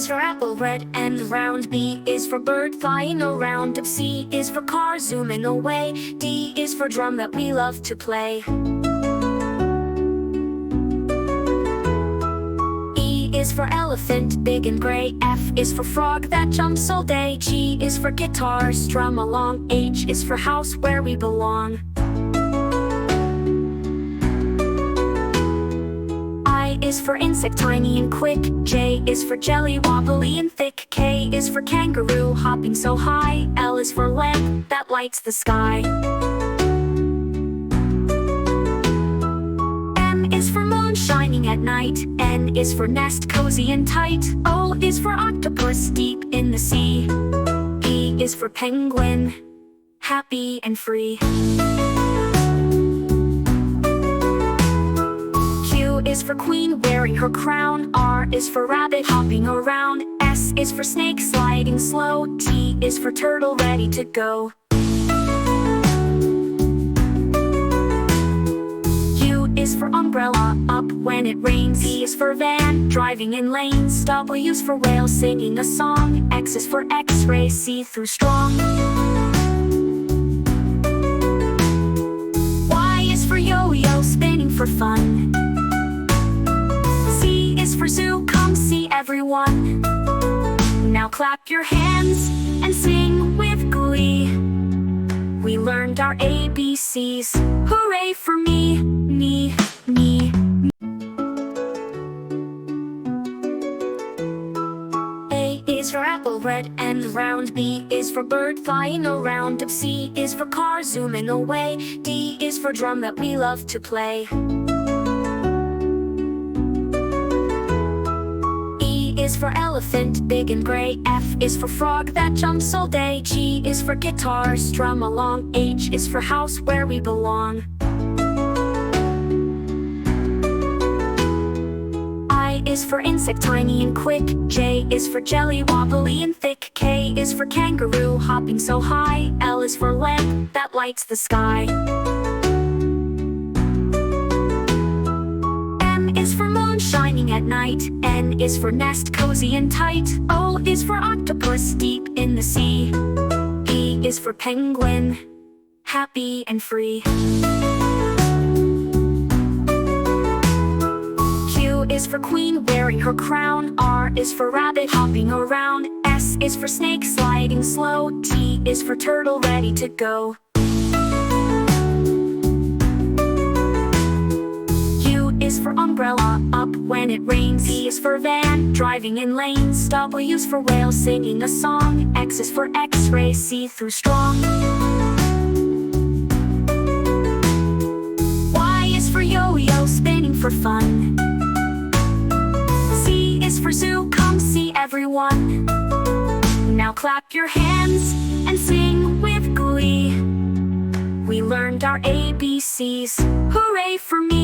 is for apple, red and round. B is for bird flying around. C is for car zooming away. D is for drum that we love to play. E is for elephant, big and gray. F is for frog that jumps all day. G is for guitar, strum along. H is for house where we belong. I is for insect, tiny and quick. J is for jelly, wobbly and thick. K is for kangaroo, hopping so high. L is for lamp that lights the sky. M is for moon shining at night. N is for nest, cozy and tight. O is for octopus, deep in the sea. P is for penguin, happy and free. Q is for queen wearing her crown. R is for rabbit hopping around. S is for snake sliding slow. T is for turtle ready to go. U is for umbrella, up when it rains. V is for van, driving in lanes. W is for whale, singing a song. X is for x-ray, see through strong. Y is for yo-yo, spinning for fun. Z is for zoo, come see everyone. Now clap your hands and sing with glee. We learned our ABCs. Hooray for me, me, me. A is for apple, red and round. B is for bird flying around. C is for car zooming away. D is for drum that we love to play. E is for elephant, big and gray. F is for frog that jumps all day. G is for guitar, strum along. H is for house where we belong. I is for insect, tiny and quick. J is for jelly, wobbly and thick. K is for kangaroo, hopping so high. L is for lamp that lights the sky. M is for moon shining at night. N is for nest, cozy and tight. O is for octopus, deep in the sea. P is for penguin, happy and free. Q is for queen wearing her crown. R is for rabbit hopping around. S is for snake sliding slow. T is for turtle ready to go. U is for umbrella, up when it rains. V is for van, driving in lanes. W is for whale, singing a song. X is for x-ray, see through strong. Y is for yo-yo, spinning for fun. Z is for zoo, come see everyone. Now clap your hands and sing with glee. We learned our ABCs. Hooray for me.